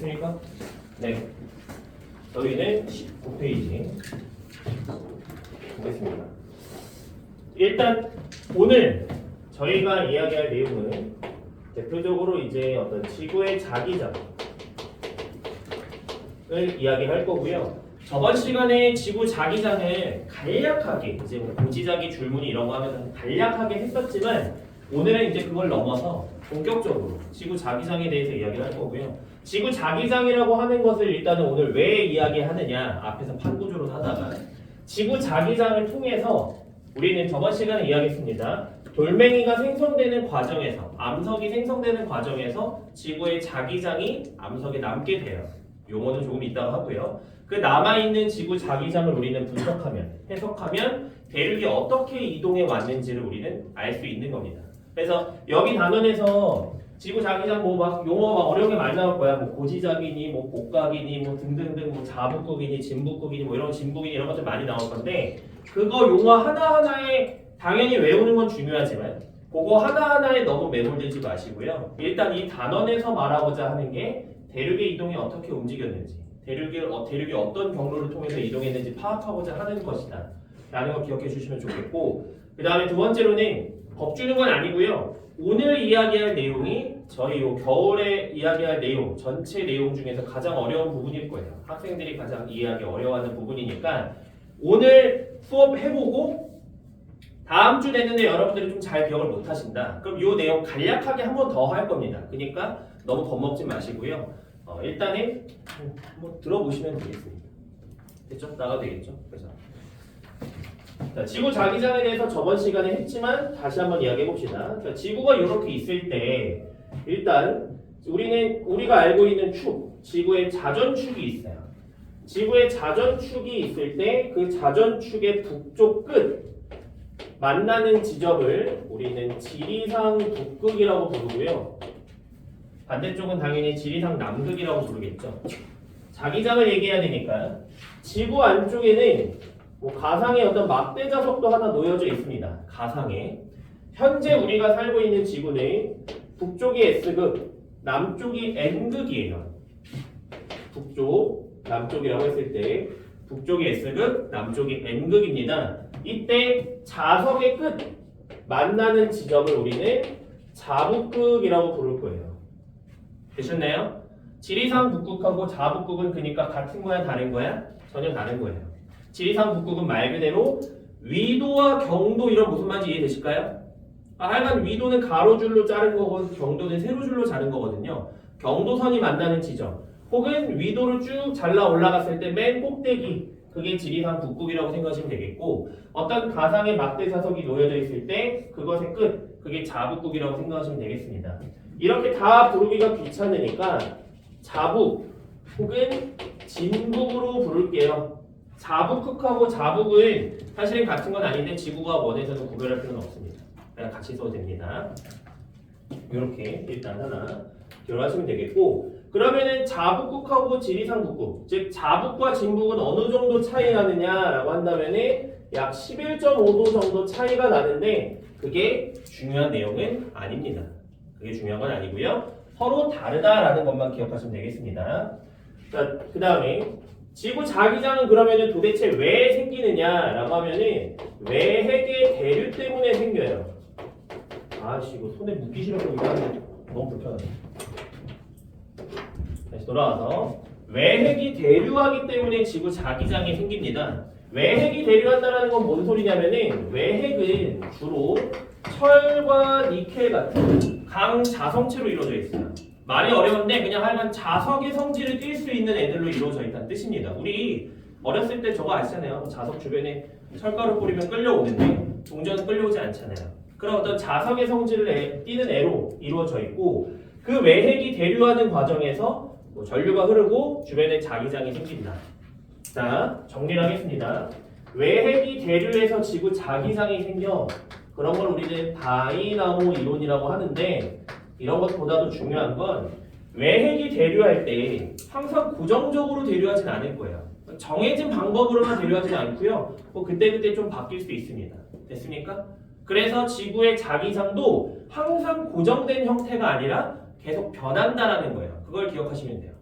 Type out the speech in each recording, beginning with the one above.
됐습니까? 네. 저희는 19페이지 보겠습니다. 일단 오늘 저희가 이야기할 내용은 대표적으로 이제 어떤 지구의 자기장을 이야기할 거고요. 저번 시간에 지구 자기장을 간략하게 이제 뭐 고지자기 줄무늬 이런 거 하면서 간략하게 했었지만 오늘은 이제 그걸 넘어서 본격적으로 지구 자기장에 대해서 이야기를 할 거고요. 지구 자기장이라고 하는 것을 일단은 오늘 왜 이야기하느냐 앞에서 판구조론 하다가 지구 자기장을 통해서 우리는 저번 시간에 이야기했습니다. 돌멩이가 생성되는 과정에서 암석이 생성되는 과정에서 지구의 자기장이 암석에 남게 돼요. 용어는 조금 이따가 하고요. 그 남아있는 지구 자기장을 우리는 분석하면 해석하면 대륙이 어떻게 이동해 왔는지를 우리는 알 수 있는 겁니다. 그래서 여기 단원에서 지구 자기장 뭐 막 용어 막 어려운 게 많이 나올 거야. 뭐 고지자기니 뭐 복각이니 뭐 등등등 뭐 자북극이니 진북극이니 뭐 이런 진북이니 이런 것들 많이 나올 건데 그거 용어 하나하나에 당연히 외우는 건 중요하지만 그거 하나하나에 너무 매몰되지 마시고요. 일단 이 단원에서 말하고자 하는 게 대륙의 이동이 어떻게 움직였는지 대륙이 어떤 경로를 통해서 이동했는지 파악하고자 하는 것이다 라는 거 기억해 주시면 좋겠고 그 다음에 두 번째로는 겁주는 건 아니고요. 오늘 이야기할 내용이 저희 요 겨울에 이야기할 내용 전체 내용 중에서 가장 어려운 부분일 거예요. 학생들이 가장 이해하기 어려워하는 부분이니까 오늘 수업 해보고 다음 주 됐는데 여러분들이 좀 잘 기억을 못 하신다. 그럼 이 내용 간략하게 한 번 더 할 겁니다. 그러니까 너무 겁먹지 마시고요. 일단은 한번 들어보시면 되겠습니다. 됐죠? 나가도 되겠죠? 그래서 자, 지구 자기장에 대해서 저번 시간에 했지만 다시 한번 이야기해 봅시다. 자, 지구가 이렇게 있을 때 일단 우리가 알고 있는 축, 지구의 자전축이 있어요. 지구의 자전축이 있을 때 그 자전축의 북쪽 끝 만나는 지점을 우리는 지리상 북극이라고 부르고요. 반대쪽은 당연히 지리상 남극이라고 부르겠죠. 자기장을 얘기해야 되니까 지구 안쪽에는 뭐 가상의 어떤 막대 자석도 하나 놓여져 있습니다. 가상에 현재 우리가 살고 있는 지구는 북쪽이 S극, 남쪽이 N극이에요. 북쪽, 남쪽이라고 했을 때 북쪽이 S극, 남쪽이 N극입니다. 이때 자석의 끝 만나는 지점을 우리는 자북극이라고 부를 거예요. 되셨나요? 지리상 북극하고 자북극은 그러니까 같은 거야 다른 거야? 전혀 다른 거예요. 지리상 북극은 말 그대로 위도와 경도 이런 무슨 말인지 이해되실까요? 하여간 위도는 가로줄로 자른 거고 경도는 세로줄로 자른 거거든요. 경도선이 만나는 지점 혹은 위도를 쭉 잘라 올라갔을 때 맨 꼭대기 그게 지리상 북극이라고 생각하시면 되겠고 어떤 가상의 막대 자석이 놓여져 있을 때 그것의 끝 그게 자북극이라고 생각하시면 되겠습니다. 이렇게 다 부르기가 귀찮으니까 자북 혹은 진북으로 부를게요. 자북극하고 자북은 사실은 같은 건 아닌데 지구가 원에서는 구별할 필요는 없습니다. 그냥 같이 써도 됩니다. 이렇게 일단 하나 기억하시면 되겠고 그러면은 자북극하고 지리상 북극 즉 자북과 진북은 어느 정도 차이 나느냐라고 한다면은 약 11.5도 정도 차이가 나는데 그게 중요한 내용은 아닙니다. 그게 중요한 건 아니고요. 서로 다르다라는 것만 기억하시면 되겠습니다. 자, 그 다음에 지구 자기장은 그러면은 도대체 왜 생기느냐라고 하면은 외핵의 대류 때문에 생겨요. 아씨 이거 손에 묻기시라고 이거 하는데 너무 불편하네. 다시 돌아와서 외핵이 대류하기 때문에 지구 자기장이 생깁니다. 외핵이 대류한다는 건 뭔 소리냐면은 외핵은 주로 철과 니켈 같은 강자성체로 이루어져 있어요. 말이 어려운데 그냥 하여간 자석의 성질을 띌 수 있는 애들로 이루어져 있다는 뜻입니다. 우리 어렸을 때 저거 아시잖아요. 자석 주변에 철가루 뿌리면 끌려오는데 동전은 끌려오지 않잖아요. 그런 어떤 자석의 성질을 띠는 애로 이루어져 있고 그 외핵이 대류하는 과정에서 전류가 흐르고 주변에 자기장이 생긴다. 자, 정리를 하겠습니다. 외핵이 대류해서 지구 자기장이 생겨 그런 걸 우리는 다이나모 이론이라고 하는데 이런 것보다도 중요한 건 외핵이 대류할 때 항상 고정적으로 대류하진 않을 거예요. 정해진 방법으로만 대류하진 않고요. 뭐 그때그때 좀 바뀔 수 있습니다. 됐습니까? 그래서 지구의 자기장도 항상 고정된 형태가 아니라 계속 변한다라는 거예요. 그걸 기억하시면 돼요.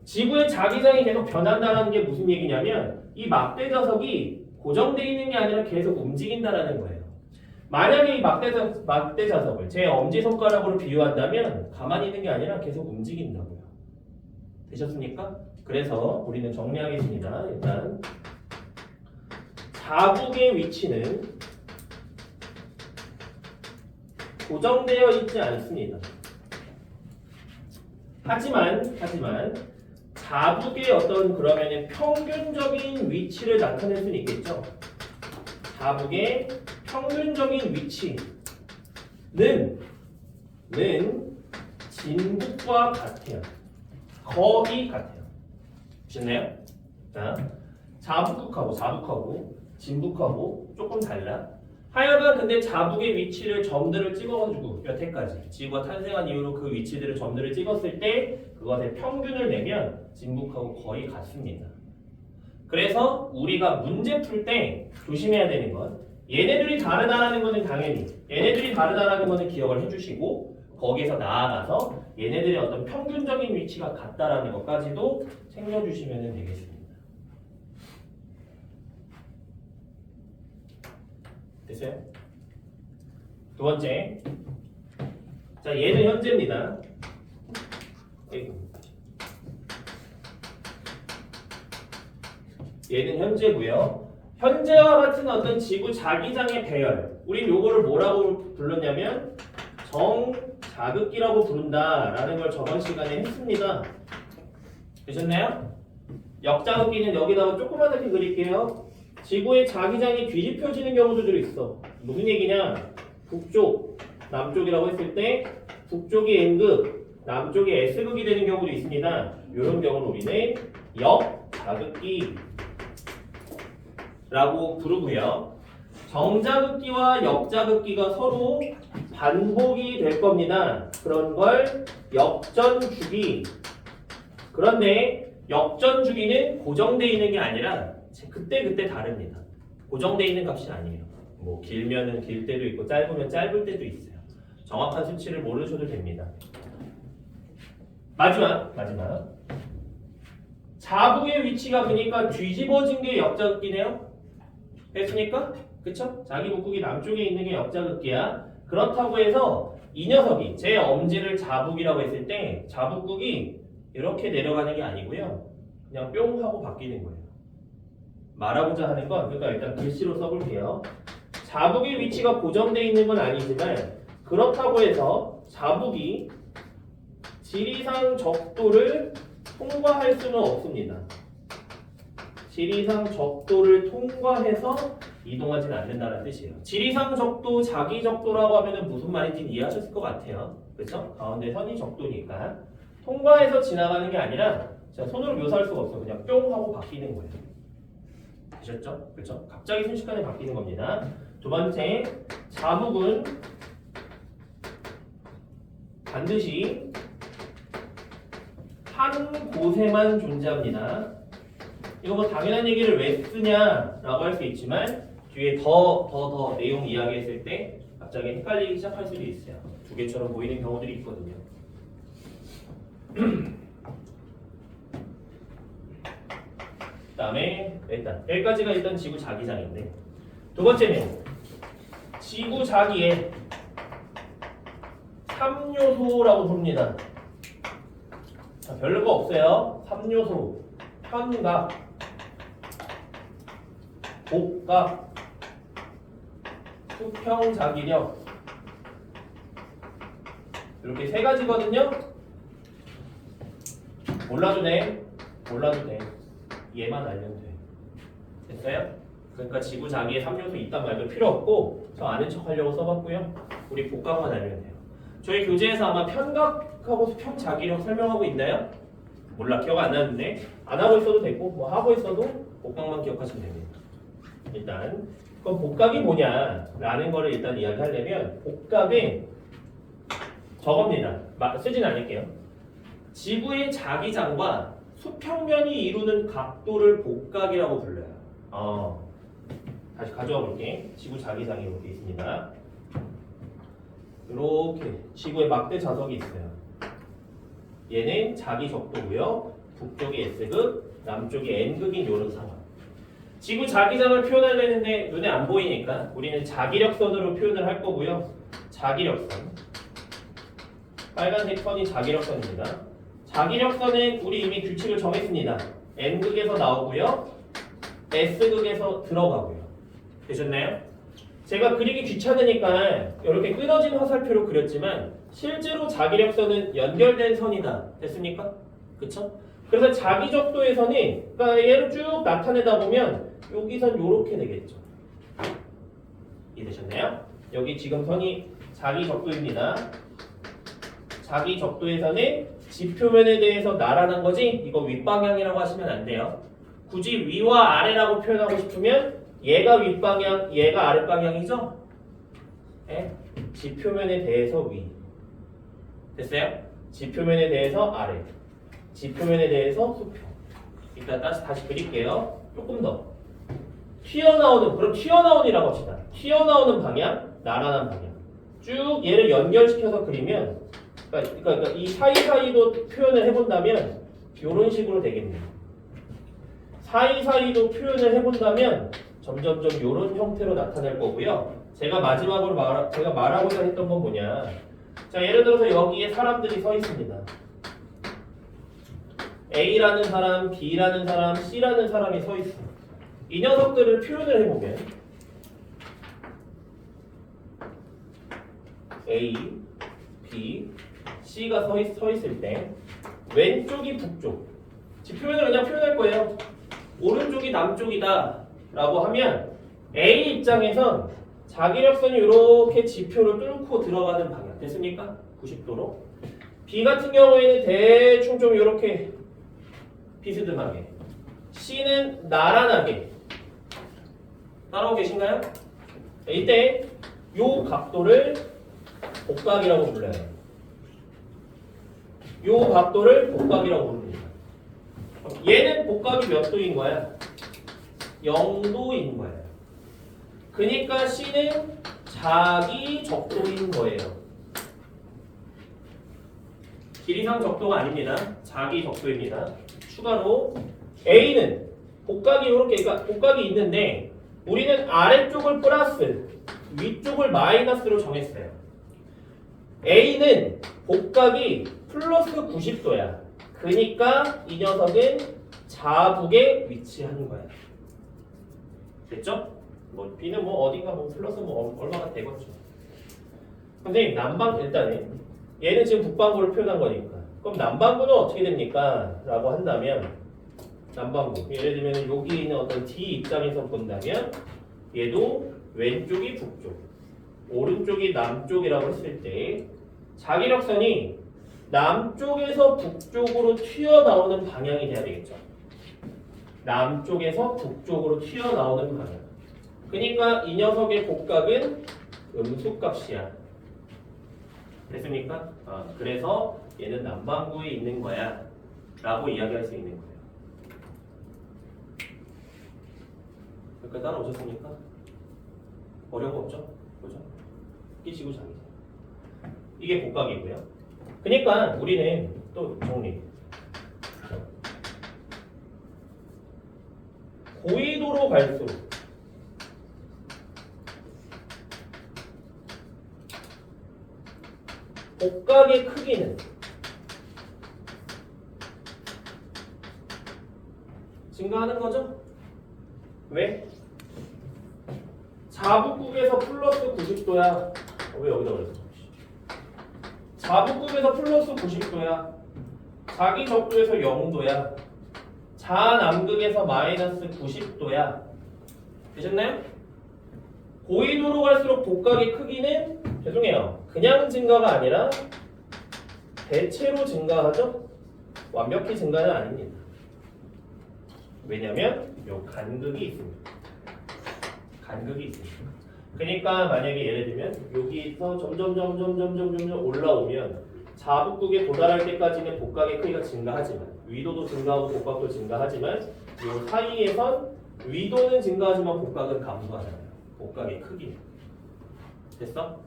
지구의 자기장이 계속 변한다는 게 무슨 얘기냐면 이 막대 자석이 고정되어 있는 게 아니라 계속 움직인다라는 거예요. 만약에 이 막대 자석을 제 엄지손가락으로 비유한다면 가만히 있는 게 아니라 계속 움직인다고요. 되셨습니까? 그래서 우리는 정리하겠습니다. 일단 자국의 위치는 고정되어 있지 않습니다. 하지만 자국의 어떤 그러면은 평균적인 위치를 나타낼 수는 있겠죠. 자국의 평균적인 위치는 진국과 같아요. 거의 같아요. 보셨나요? 자, 자북하고 진북하고 조금 달라. 하여간 근데 자북의 위치를 점들을 찍어가지고 여태까지 지구가 탄생한 이후로 그 위치들을 점들을 찍었을 때 그것의 평균을 내면 진북하고 거의 같습니다. 그래서 우리가 문제 풀 때 조심해야 되는 건 얘네들이 다르다라는 것은 당연히 얘네들이 다르다라는 것은 기억을 해주시고 거기에서 나아가서 얘네들의 어떤 평균적인 위치가 같다라는 것까지도 챙겨주시면 되겠습니다. 됐어요? 두 번째, 자 얘는 현재입니다. 얘는 현재고요. 현재와 같은 어떤 지구 자기장의 배열, 우린 요거를 뭐라고 불렀냐면 정자극기라고 부른다라는 걸 저번 시간에 했습니다. 되셨나요? 역자극기는 여기다가 조그맣게 그릴게요. 지구의 자기장이 뒤집혀지는 경우들이 있어. 무슨 얘기냐? 북쪽, 남쪽이라고 했을 때 북쪽이 N극, 남쪽이 S극이 되는 경우도 있습니다. 이런 경우는 우리는 역자극기라고 부르고요. 정자극기와 역자극기가 서로 반복이 될 겁니다. 그런 걸 역전주기. 그런데 역전주기는 고정되어 있는 게 아니라 그때 다릅니다. 고정되어 있는 값이 아니에요. 뭐 길면은 길 때도 있고 짧으면 짧을 때도 있어요. 정확한 수치를 모르셔도 됩니다. 마지막 자북의 위치가 그러니까 뒤집어진 게 역자극기네요. 됐습니까? 그쵸? 자기 북극이 남쪽에 있는 게 역자극기야. 그렇다고 해서 이 녀석이 제 엄지를 자북이라고 했을 때 자북극이 이렇게 내려가는 게 아니고요. 그냥 뿅 하고 바뀌는 거예요. 말하고자 하는 건 그러니까 일단 글씨로 써볼게요. 자북의 위치가 고정되어 있는 건 아니지만 그렇다고 해서 자북이 지리상 적도를 통과할 수는 없습니다. 지리상 적도를 통과해서 이동하지는 않는다는 뜻이에요. 지리상 적도, 자기 적도라고 하면 무슨 말인지 이해하셨을 것 같아요. 그렇죠? 가운데 선이 적도니까 통과해서 지나가는 게 아니라 제가 손으로 묘사할 수가 없어요. 그냥 뿅 하고 바뀌는 거예요. 되셨죠? 그렇죠? 갑자기 순식간에 바뀌는 겁니다. 두 번째, 자북은 반드시 한 곳에만 존재합니다. 이거 뭐 당연한 얘기를 왜 쓰냐라고 할 수 있지만 뒤에 더 내용 이야기했을 때 갑자기 헷갈리기 시작할 수도 있어요. 두 개처럼 보이는 경우들이 있거든요. 그다음에 일단 여기까지가 일단 지구 자기장인데 두 번째는 지구 자기의 3요소라고 부릅니다. 자, 별거 없어요. 3요소 편각, 복각, 수평 자기력 이렇게 세 가지거든요. 몰라도 돼. 얘만 알면 돼. 됐어요? 그러니까 지구 자기의 3요소 있단 말도 필요 없고 저 아는 척 하려고 써봤고요. 우리 복각만 알면 돼요. 저희 교재에서 아마 편각하고 수평 자기력 설명하고 있나요? 몰라, 기억 안 나는데 안 하고 있어도 되고 뭐 하고 있어도 복각만 기억하시면 됩니다. 일단 그럼 복각이 뭐냐라는 거를 일단 이야기하려면 복각은 저겁니다. 쓰진 않을게요. 지구의 자기장과 수평면이 이루는 각도를 복각이라고 불러요. 다시 가져와 볼게. 지구 자기장이 이렇게 있습니다. 이렇게 지구에 막대 자석이 있어요. 얘는 자기 적도고요. 북쪽이 S극, 남쪽이 N극인 이런 상황. 지구 자기장을 표현하려는데 눈에 안 보이니까 우리는 자기력선으로 표현을 할 거고요. 자기력선. 빨간색 선이 자기력선입니다. 자기력선은 우리 이미 규칙을 정했습니다. N극에서 나오고요. S극에서 들어가고요. 되셨나요? 제가 그리기 귀찮으니까 이렇게 끊어진 화살표로 그렸지만 실제로 자기력선은 연결된 선이다. 됐습니까? 그쵸? 그래서 자기적도에서는 그러니까 얘를 쭉 나타내다 보면 여기선 요렇게 되겠죠. 이해되셨나요? 여기 지금 선이 자기적도입니다. 자기적도에서는 지표면에 대해서 나란한 거지 이거 윗방향이라고 하시면 안 돼요. 굳이 위와 아래라고 표현하고 싶으면 얘가 윗방향, 얘가 아랫방향이죠? 네? 지표면에 대해서 위. 됐어요? 지표면에 대해서 아래. 지표면에 대해서 수표. 일단 다시 그릴게요. 조금 더. 튀어나오는, 그럼 튀어나온이라고 합시다. 튀어나오는 방향, 나란한 방향. 쭉 얘를 연결시켜서 그리면, 그러니까 이 사이사이도 표현을 해본다면, 이런 식으로 되겠네요. 사이사이도 표현을 해본다면, 점점점 이런 형태로 나타날 거고요. 제가 마지막으로 제가 말하고자 했던 건 뭐냐. 자, 예를 들어서 여기에 사람들이 서 있습니다. A라는 사람, B라는 사람, C라는 사람이 서 있어. 이 녀석들을 표현을 해보면 A, B, C가 서 있을 때 왼쪽이 북쪽. 지금 표현을 그냥 표현할 거예요. 오른쪽이 남쪽이다 라고 하면 A 입장에선 자기력선이 이렇게 지표를 뚫고 들어가는 방향. 됐습니까? 90도로. B 같은 경우에는 대충 좀 이렇게 비스듬하게. C는 나란하게. 따라오고 계신가요? 이때 요 각도를 복각이라고 불러요. 요 각도를 복각이라고 부릅니다. 얘는 복각이 몇 도인 거야? 0도인 거예요. 그러니까 C는 자기 적도인 거예요. 길이상 적도가 아닙니다. 자기 적도입니다. 추가로 A는 복각이 이렇게, 그러니까 복각이 있는데 우리는 아래쪽을 플러스, 위쪽을 마이너스로 정했어요. A는 복각이 플러스 90도야. 그러니까 이 녀석은 자북에 위치하는 거야. 됐죠? 뭐 B는 뭐 어딘가 뭐 플러스 뭐 얼마가 되겠죠. 선생님 남방 일단은 얘는 지금 북반구를 표현한 거니까 그럼 남반구는 어떻게 됩니까? 라고 한다면 남반구 예를 들면 여기 있는 어떤 D 입장에서 본다면 얘도 왼쪽이 북쪽 오른쪽이 남쪽이라고 했을 때 자기력선이 남쪽에서 북쪽으로 튀어나오는 방향이 돼야 되겠죠. 남쪽에서 북쪽으로 튀어나오는 방향. 그러니까 이 녀석의 복각은 음수값이야. 됐습니까? 그래서 얘는 남반구에 있는 거야 라고 이야기할 수 있는 거예요. 여기까지 따라오셨습니까? 어려운 거 없죠? 그죠? 끼시고 자기. 이게 복각이고요. 그러니까 우리는 또 정리. 고緯도로 갈수록 복각의 크기는 증가하는 거죠? 왜? 자북극에서 플러스 90도야. 왜 여기다 그랬어? 자북극에서 플러스 90도야. 자기 적도에서 0도야. 자남극에서 마이너스 90도야. 되셨나요? 고緯도로 갈수록 복각의 크기는 죄송해요. 그냥 증가가 아니라 대체로 증가하죠? 완벽히 증가는 아닙니다. 왜냐면 요 간극이 있습니다. 간극이 있습니다. 그러니까 만약에 예를 들면 여기서 점점 올라오면 자북극에 도달할 때까지는 복각의 크기가 증가하지만 위도도 증가하고 복각도 증가하지만 요 사이에선 위도는 증가하지만 복각은 감소하잖아요. 복각의 크기. 됐어?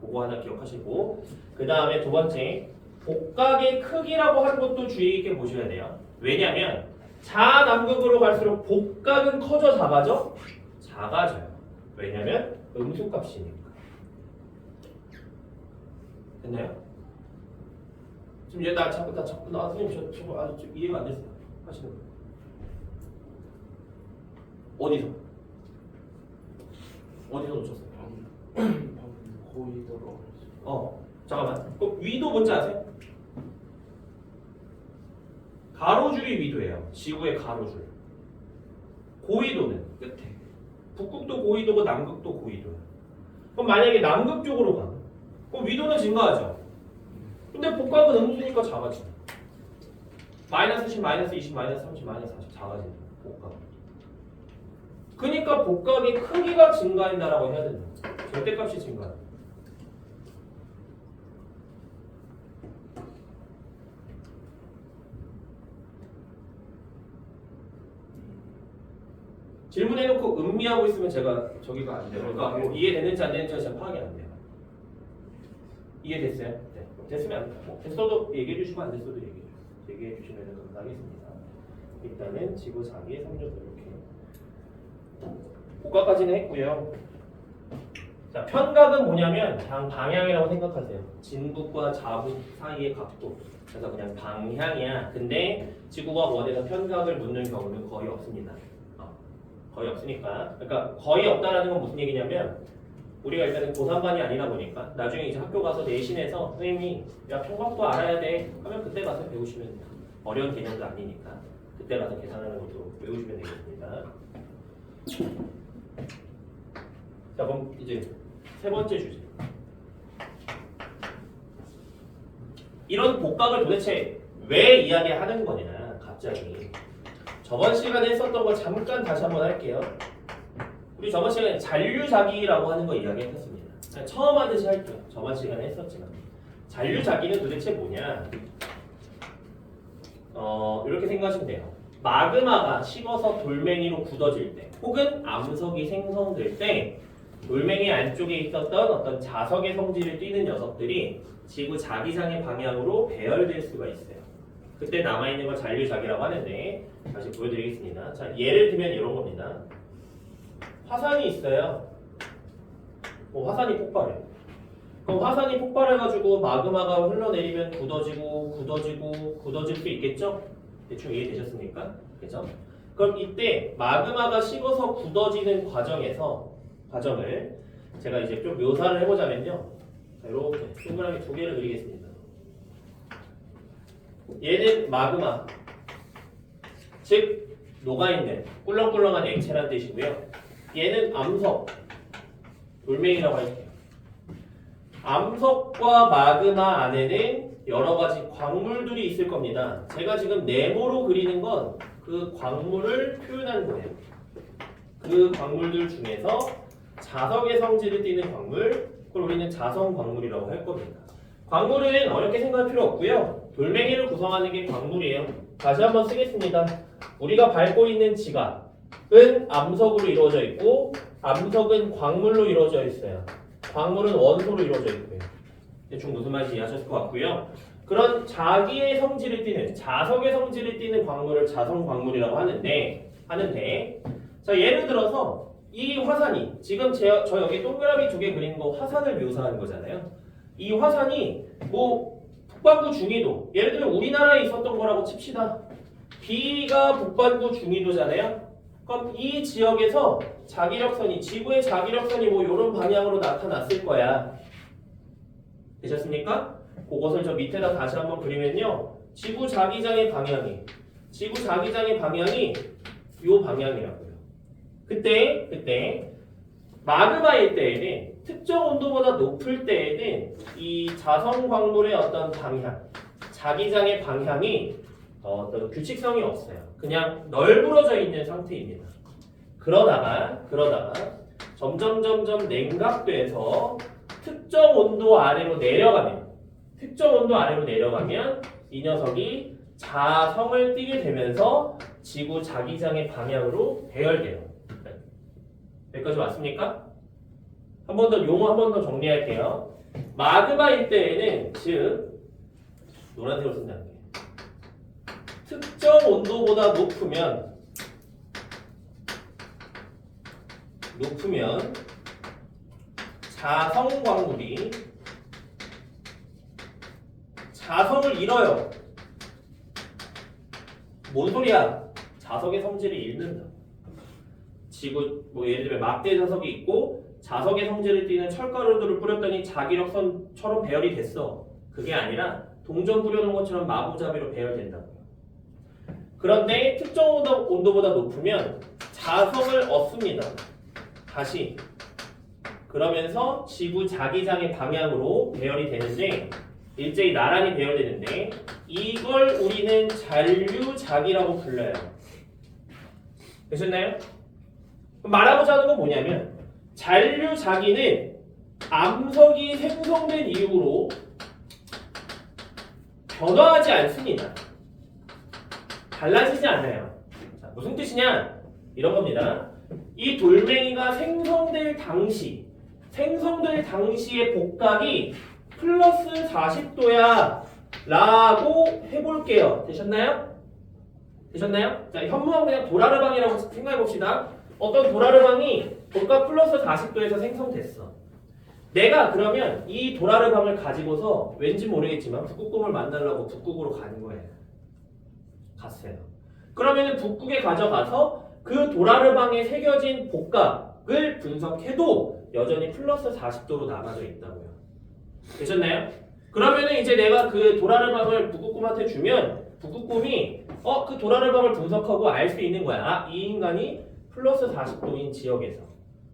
그거 하나 기억하시고 그 다음에 두 번째 복각의 크기라고 하는 것도 주의 있게 보셔야 돼요. 왜냐면 자남극으로 갈수록 복각은 커져 작아져? 작아져요. 왜냐면 음수값이니까. 됐나요? 지금 얘 나 자꾸 선생님 저거 아주 좀 이해가 안 됐어요. 하시는 거. 어디서 놓쳤어요? 고의도로. 잠깐만. 그 위도 뭔지 아세요? 가로줄이 위도예요. 지구의 가로줄. 고위도는 끝에. 북극도 고위도고 남극도 고위도예요. 그럼 만약에 남극 쪽으로 가. 그럼 위도는 증가하죠. 근데 복각은 음수니까 작아져. 마이너스 10, 마이너스 20, 마이너스 30, 마이너스 40 작아지는 복각. 그러니까 복각의 크기가 증가한다라고 해야 된다. 절대값이 증가해. 질문해놓고 음미하고 있으면 제가 저기가 안 돼요. 그러니까 뭐 이해되는지 안 되는지 제가 파악이 안 돼요. 이해됐어요? 네. 됐으면 안 돼요. 뭐 됐어도 얘기해 주시면 안 됐어도 얘기해 주시면 감사하겠습니다. 일단은 지구 자기의 성조도 이렇게 복각까지는 했고요. 자, 편각은 뭐냐면 그냥 방향이라고 생각하세요. 진북과 자북 사이의 각도. 그래서 그냥 방향이야. 근데 지구가 원에서 편각을 묻는 경우는 거의 없습니다. 거의 없으니까. 그러니까 거의 없다라는 건 무슨 얘기냐면 우리가 일단은 고3반이 아니다 보니까 나중에 이제 학교 가서 내신에서 선생님이 야 편각도 알아야 돼 하면 그때 가서 배우시면 돼요. 어려운 개념도 아니니까 그때 가서 계산하는 것도 외우시면 되겠습니다. 자, 그럼 이제 세 번째 주제. 이런 복각을 도대체 왜 이야기하는 거냐 갑자기. 저번 시간에 했었던 거 잠깐 다시 한번 할게요. 우리 저번 시간에 잔류자기라고 하는 거 이야기했었습니다. 처음 하듯이 할게요. 저번 시간에 했었지만 잔류자기는 도대체 뭐냐? 이렇게 생각하시면 돼요. 마그마가 식어서 돌멩이로 굳어질 때 혹은 암석이 생성될 때 돌멩이 안쪽에 있었던 어떤 자석의 성질을 띠는 녀석들이 지구 자기장의 방향으로 배열될 수가 있어요. 그때 남아있는 걸 잔류자기라고 하는데 다시 보여드리겠습니다. 자, 예를 들면 이런 겁니다. 화산이 있어요. 화산이 폭발해요. 그럼 화산이 폭발해가지고 마그마가 흘러내리면 굳어질 수 있겠죠? 대충 이해되셨습니까? 그죠? 그럼 이때 마그마가 식어서 굳어지는 과정을 제가 이제 좀 묘사를 해보자면요. 자, 이렇게 동그라미 두 개를 그리겠습니다. 얘는 마그마, 즉 녹아있는 꿀렁꿀렁한 액체란 뜻이고요. 얘는 암석, 돌멩이라고 할게요. 암석과 마그마 안에는 여러 가지 광물들이 있을 겁니다. 제가 지금 네모로 그리는 건 그 광물을 표현한 거예요. 그 광물들 중에서 자석의 성질을 띠는 광물, 그걸 우리는 자성 광물이라고 할 겁니다. 광물은 어렵게 생각할 필요 없고요. 돌멩이를 구성하는 게 광물이에요. 다시 한번 쓰겠습니다. 우리가 밟고 있는 지각은 암석으로 이루어져 있고 암석은 광물로 이루어져 있어요. 광물은 원소로 이루어져 있고요. 대충 무슨 말인지 이해하셨을 것 같고요. 그런 자기의 성질을 띠는 자석의 성질을 띠는 광물을 자성 광물이라고 하는데 자, 예를 들어서 이 화산이 지금 저 여기 동그라미 두 개 그린 거 화산을 묘사하는 거잖아요. 이 화산이 뭐 북반구 중위도, 예를 들면 우리나라에 있었던 거라고 칩시다. B가 북반구 중위도잖아요. 그럼 이 지역에서 자기력선이, 지구의 자기력선이 뭐 이런 방향으로 나타났을 거야. 되셨습니까? 그것을 저 밑에다 다시 한번 그리면요. 지구 자기장의 방향이 요 방향이라고요. 그때 마그마일 때에는 특정 온도보다 높을 때에는 이 자성 광물의 어떤 방향, 자기장의 방향이 어떤 규칙성이 없어요. 그냥 널브러져 있는 상태입니다. 그러다가 점점 냉각돼서 특정 온도 아래로 내려가면 이 녀석이 자성을 띠게 되면서 지구 자기장의 방향으로 배열돼요. 여기까지 왔습니까? 용어 한 번 더 정리할게요. 마그마일 때에는 즉 노란색으로 쓴다는 게 특정 온도보다 높으면 자성 광물이 자성을 잃어요. 뭔 소리야? 자석의 성질을 잃는다. 지구 뭐 예를 들면 막대 자석이 있고 자석의 성질을 띠는 철가루들을 뿌렸더니 자기력선처럼 배열이 됐어. 그게 아니라 동전 뿌려놓은 것처럼 마구잡이로 배열된다고요. 그런데 특정 온도보다 높으면 자성을 얻습니다. 다시 그러면서 지구 자기장의 방향으로 배열이 되는데 일제히 나란히 배열되는데 이걸 우리는 잔류자기라고 불러요. 되셨나요? 말하고자 하는 건 뭐냐면 잔류자기는 암석이 생성된 이후로 변화하지 않습니다. 달라지지 않아요. 자, 무슨 뜻이냐? 이런 겁니다. 이 돌멩이가 생성될 당시의 복각이 플러스 40도야 라고 해볼게요. 되셨나요? 자, 현무암 그냥 도라르방이라고 생각해 봅시다. 어떤 도라르방이 복각 플러스 40도에서 생성됐어. 내가 그러면 이 도라르방을 가지고서 왠지 모르겠지만 북극곰을 만나려고 북극으로 가는 거예요. 갔어요. 그러면은 북극에 가져가서 그 도라르방에 새겨진 복각을 분석해도 여전히 플러스 40도로 남아져 있다고요. 되셨나요? 그러면은 이제 내가 그 도라르방을 북극곰한테 주면 북극곰이 그 도라르방을 분석하고 알 수 있는 거야. 아, 이 인간이 플러스 40도인 지역에서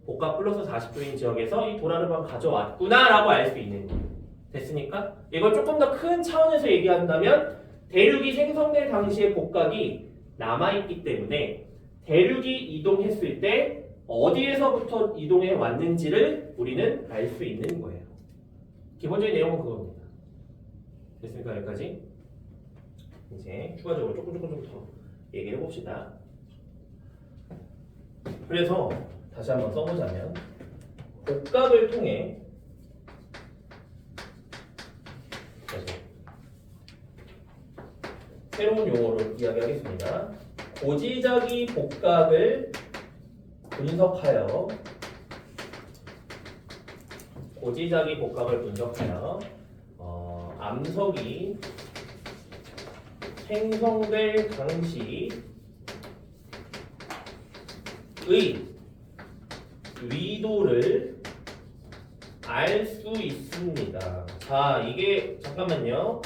복각 플러스 40도인 지역에서 이 도라르방 가져왔구나 라고 알 수 있는 거예요. 됐습니까? 이걸 조금 더 큰 차원에서 얘기한다면 대륙이 생성될 당시의 복각이 남아있기 때문에 대륙이 이동했을 때 어디에서부터 이동해 왔는지를 우리는 알 수 있는 거예요. 기본적인 내용은 그겁니다. 됐습니까? 여기까지? 이제 추가적으로 조금 더 얘기해 봅시다. 그래서 다시 한번 써보자면 복각을 통해 새로운 용어로 이야기하겠습니다. 고지자기 복각을 분석하여 암석이 생성될 당시의 위도를 알 수 있습니다. 자, 이게 잠깐만요.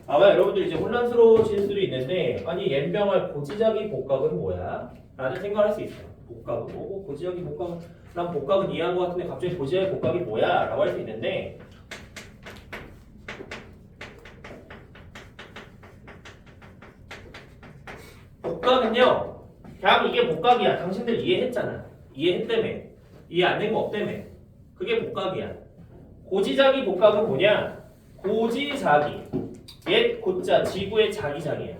아마 여러분들 이제 혼란스러우실 수도 있는데 아니 옌병할 고지자기 복각은 뭐야? 라는 생각을 할 수 있어요. 복각은 뭐고 고지자기 복각은 난 복각은 이해한 것 같은데 갑자기 고지자기 복각이 뭐야? 라고 할 수 있는데 복각은요 그냥 이게 복각이야. 당신들 이해했잖아. 이해했다며. 이해 안 된 거 없다며. 그게 복각이야. 고지자기 복각은 뭐냐? 고지자기 옛 고자 지구의 자기장이에요.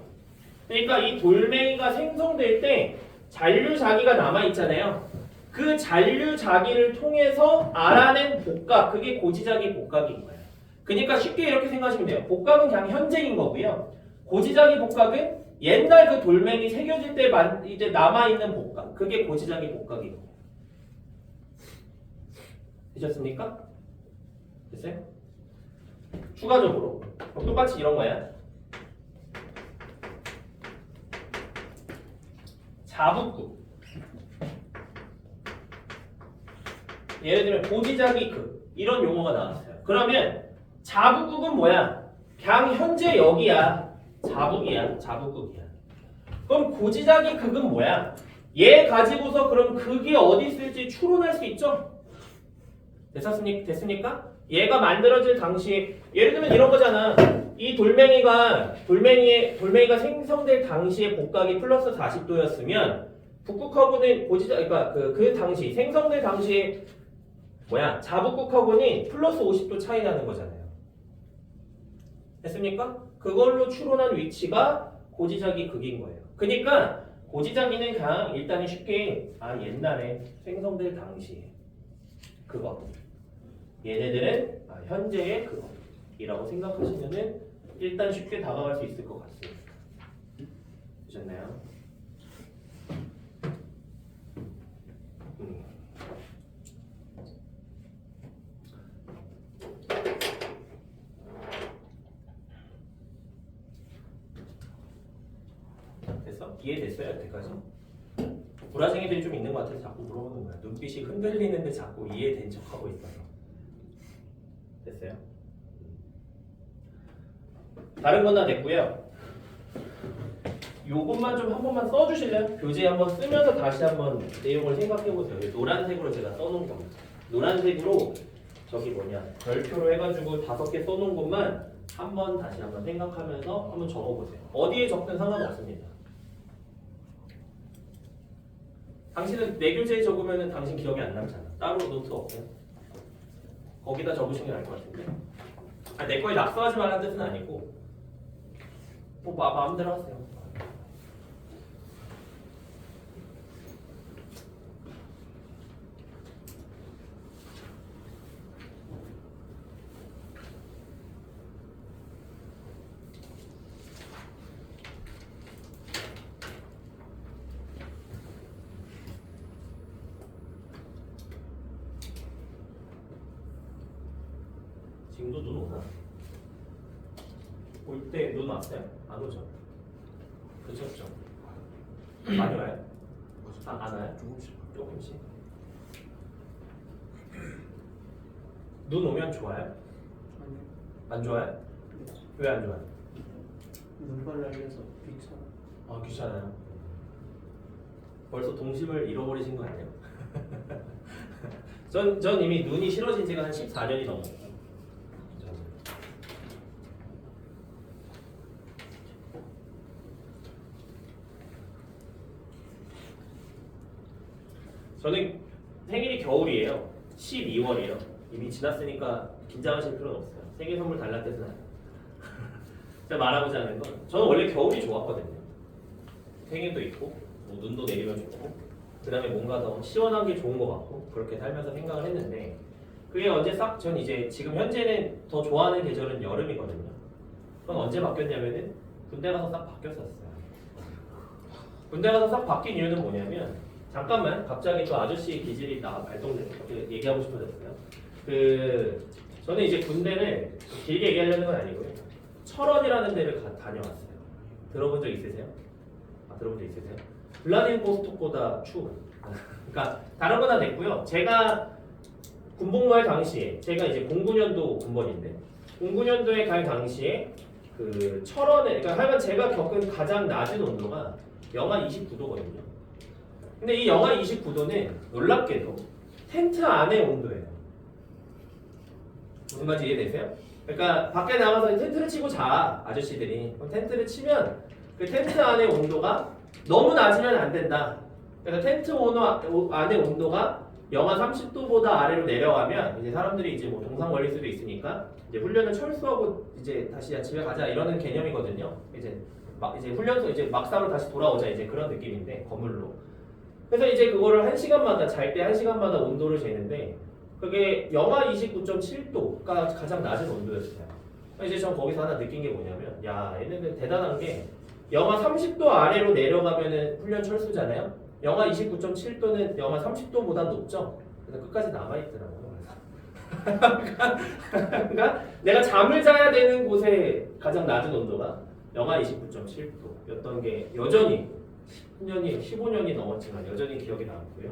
그러니까 이 돌멩이가 생성될 때 잔류자기가 남아있잖아요. 그 잔류자기를 통해서 알아낸 복각, 그게 고지자기 복각인 거예요. 그러니까 쉽게 이렇게 생각하시면 돼요. 복각은 그냥 현재인 거고요. 고지자기 복각은 옛날 그 돌멩이 새겨질 때 이제 남아있는 복각, 그게 고지자기 복각인 거예요. 되셨습니까? 됐어요? 추가적으로 똑같이 이런 거야. 자북극. 예를 들면 고지자기극 이런 용어가 나왔어요. 그러면 자북극은 뭐야? 그냥 현재 여기야. 자북극이야. 그럼 고지자기극은 뭐야? 얘 가지고서 그럼 극이 어디 있을지 추론할 수 있죠? 됐습니까? 얘가 만들어질 당시에 예를 들면 이런 거잖아. 이 돌멩이가 생성될 당시의 복각이 플러스 40도였으면 북극하고는 그러니까 그 당시 생성될 당시에 자북극하고는 플러스 50도 차이 나는 거잖아요. 됐습니까? 그걸로 추론한 위치가 고지자기 극인 거예요. 그러니까 고지자기는 그냥 일단은 쉽게 옛날에 생성될 당시에 그거 얘네들은 현재의 그거이라고 생각하시면은 일단 쉽게 다가갈 수 있을 것 같습니다. 보셨나요? 됐어? 이해됐어요? 여태까지? 불화생이들이 좀 있는 것 같아서 자꾸 물어보는 거야. 눈빛이 흔들리는데 자꾸 이해된 척하고 있어서. 됐어요? 다른 건 다 됐고요. 요것만 좀 한 번만 써주실래요? 교재 한번 쓰면서 다시 한번 내용을 생각해보세요. 노란색으로 제가 써놓은 겁니다. 노란색으로 저기 뭐냐 별표로 해가지고 5개 써놓은 것만 한번 다시 한번 생각하면서 한번 적어보세요. 어디에 적든 상관없습니다. 당신은 내 교재에 적으면 당신 기억이 안 남잖아. 따로 노트 없어요? 거기다 적으시는 게 나을 것 같은데. 내 거에 낙서하지 말라는 뜻은 아니고 뭐 마음대로 하세요. 지금도 눈 오나? 올 때 눈 왔어요? 안 오죠? 그렇죠? 많이 와요? 안 와요? 조금씩. 눈 오면 좋아요? 안 좋아요? 왜 안 좋아요? 눈발 날려서 귀찮아. 아 귀찮아요. 벌써 동심을 잃어버리신 거 아니에요? 전 이미 눈이 싫어진 지가 한 14년이 넘었어요. 저는 생일이 겨울이에요. 12월이에요. 이미 지났으니까 긴장하실 필요는 없어요. 생일 선물 달라는 뜻은 아니에요. 제가 말하고자 하는 건 저는 원래 겨울이 좋았거든요. 생일도 있고 뭐 눈도 내리면 좋고 그 다음에 뭔가 더 시원한 게 좋은 것 같고 그렇게 살면서 생각을 했는데 그게 언제 싹 전 이제 지금 현재는 더 좋아하는 계절은 여름이거든요. 그건 언제 바뀌었냐면은 군대 가서 싹 바뀌었었어요. 군대 가서 싹 바뀐 이유는 뭐냐면 잠깐만 갑자기 또 아저씨 기질이 발동돼서 얘기하고 싶어졌어요. 저는 이제 군대를 길게 얘기하려는 건 아니고요. 철원이라는 데를 다녀왔어요. 들어본 적 있으세요? 들어본 적 있으세요? 블라디보스톡보다 추워요. 그러니까 다른 건 다 됐고요. 제가 군복무할 당시에 제가 이제 09년도 군번인데 09년도에 갈 당시에 그 철원에 그러니까 하여간 제가 겪은 가장 낮은 온도가 영하 29도거든요. 근데 이 영하 29도는 놀랍게도 텐트 안의 온도예요. 무슨 말인지 이해되세요? 그러니까 밖에 나가서 텐트를 치고 자 아저씨들이 그럼 텐트를 치면 그 텐트 안의 온도가 너무 낮으면 안 된다. 그래서 텐트 안의 온도가 영하 30도보다 아래로 내려가면 이제 사람들이 이제 뭐 동상 걸릴 수도 있으니까 이제 훈련을 철수하고 이제 다시 집에 가자 이러는 개념이거든요. 이제 훈련소 이제 막사로 다시 돌아오자 이제 그런 느낌인데 건물로. 그래서 이제 그거를 1시간마다 잘 때 1시간마다 온도를 재는데 그게 영하 29.7도가 가장 낮은 온도였어요. 이제 전 거기서 하나 느낀 게 뭐냐면 야 얘네는 대단한 게 영하 30도 아래로 내려가면은 훈련 철수잖아요. 영하 29.7도는 영하 30도보다 높죠. 그래서 끝까지 남아있더라고요. 그러니까 내가 잠을 자야 되는 곳에 가장 낮은 온도가 영하 29.7도였던 게 여전히 10년이 15년이 넘었지만 여전히 기억에 남고요.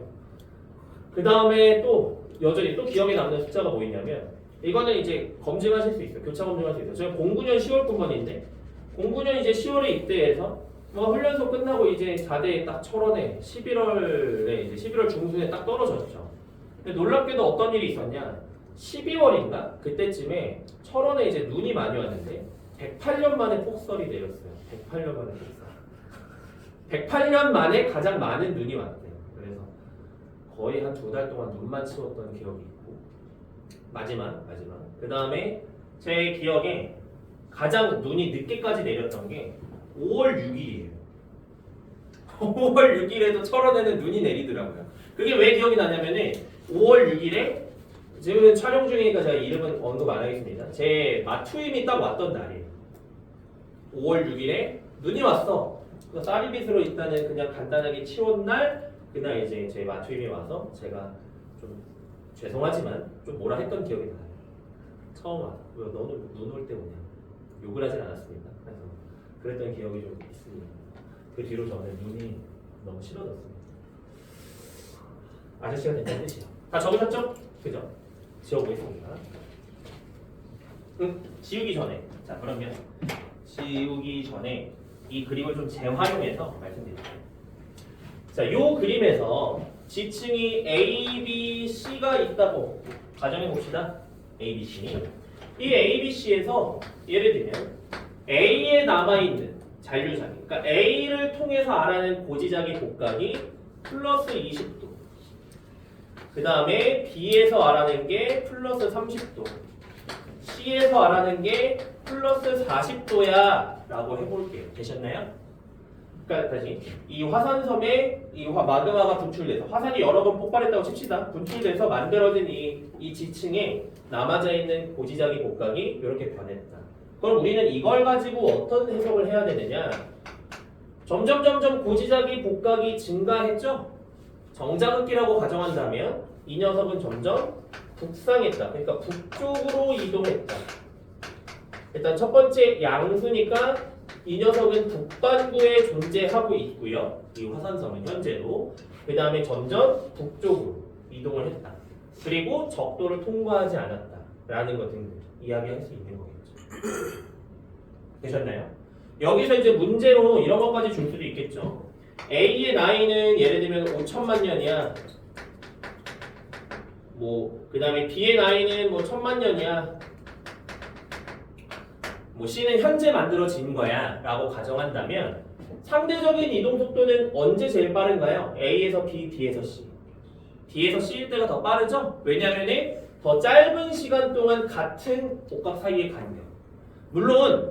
그 다음에 또 여전히 또 기억에 남는 숫자가 뭐있냐면 이거는 이제 검증하실 수 있어요. 교차 검증할 수 있어요. 저희 09년 10월 군번인데 09년 이제 10월에 입대해서 훈련소 끝나고 이제 4대에 딱 철원에 11월에 이제 11월 중순에 딱 떨어졌죠. 근데 놀랍게도 어떤 일이 있었냐? 12월인가 그때쯤에 철원에 이제 눈이 많이 왔는데 108년 만에 폭설이 내렸어요. 108년 만에 폭설. 108년 만에 가장 많은 눈이 왔대요. 그래서 거의 한 2달 동안 눈만 치웠던 기억이 있고 마지막 그 다음에 제 기억에 가장 눈이 늦게까지 내렸던 게 5월 6일이에요. 5월 6일에도 철원에는 눈이 내리더라고요. 그게 왜 기억이 나냐면은 5월 6일에 지금 촬영 중이니까 제가 이름은 언급 안 하겠습니다. 제 마투임이 딱 왔던 날이에요. 5월 6일에 눈이 왔어. 그래서 쌀이빗으로 일단은 그냥 간단하게 치운 날 그날 이제 제 마투임이 와서 제가 좀 죄송하지만 좀 뭐라 했던 기억이 나요. 처음 와서 왜 너는 눈 올 때 오냐 욕을 하진 않았습니다. 그래서 그랬던 기억이 좀 있습니다. 그 뒤로 저는 눈이 너무 싫어졌습니다. 아저씨가 된다는 뜻이요. 다 적으셨죠? 그죠? 지워보겠습니다. 지우기 전에 자 그러면 지우기 전에 이 그림을 좀 재활용해서 말씀드릴게요. 자, 요 그림에서 지층이 A, B, C가 있다고 가정해 봅시다. A, B, C. 이 A, B, C에서 예를 들면 A에 남아있는 잔류자기, 그러니까 A를 통해서 알아낸 고지자기 곡각이 플러스 20도. 그 다음에 B에서 알아낸 게 플러스 30도. C에서 알아낸 게 플러스 40도야 라고 해볼게요. 되셨나요? 그러니까 다시 이 화산섬에 이 마그마가 분출돼서 화산이 여러 번 폭발했다고 칩시다. 분출돼서 만들어진 이 지층에 남아져 있는 고지자기 곡각이 이렇게 변했다. 그럼 우리는 이걸 가지고 어떤 해석을 해야 되느냐? 점점 고지자기 곡각이 증가했죠? 정자극기라고 가정한다면 이 녀석은 점점 북상했다. 그러니까 북쪽으로 이동했다. 일단 첫 번째 양수니까 이 녀석은 북반구에 존재하고 있고요. 이 화산섬은 현재도. 그 다음에 점점 북쪽으로 이동을 했다. 그리고 적도를 통과하지 않았다라는 것 등등 이야기할 수 있는 거겠죠. 되셨나요? 여기서 이제 문제로 이런 것까지 줄 수도 있겠죠. A의 나이는 예를 들면 5천만 년이야. 그 다음에 B의 나이는 1000만 년이야. C는 현재 만들어진 거야 라고 가정한다면 상대적인 이동 속도는 언제 제일 빠른가요? A에서 B, B에서 C. D에서 C일 때가 더 빠르죠? 왜냐하면 더 짧은 시간 동안 같은 복각 사이의 간격. 물론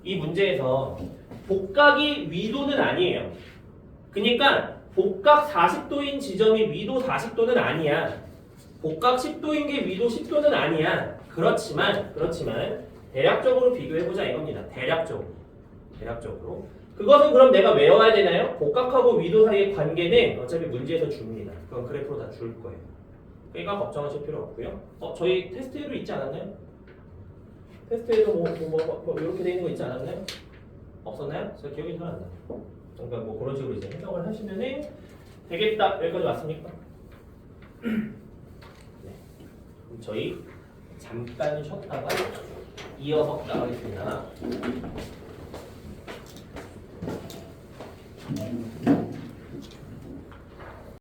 이 문제에서 복각이 위도는 아니에요. 그러니까 복각 40도인 지점이 위도 40도는 아니야. 복각 10도인 게 위도 10도는 아니야. 그렇지만 대략적으로 비교해보자 이겁니다. 대략적으로. 그것은 그럼 내가 외워야 되나요? 복각하고 위도 사이의 관계는 어차피 문제에서 줍니다. 그건 그래프로 다 줄 거예요. 그러니까 걱정하실 필요 없고요. 저희 테스트에도 있지 않았나요? 테스트에도 이렇게 돼 있는 거 있지 않았나요? 없었나요? 저 기억이 잘 안 나요. 그러니까 그런 식으로 이제 해석을 하시면은 되겠다. 여기까지 왔습니까? 네. 그럼 저희 잠깐 쉬었다가 이어서 나가겠습니다.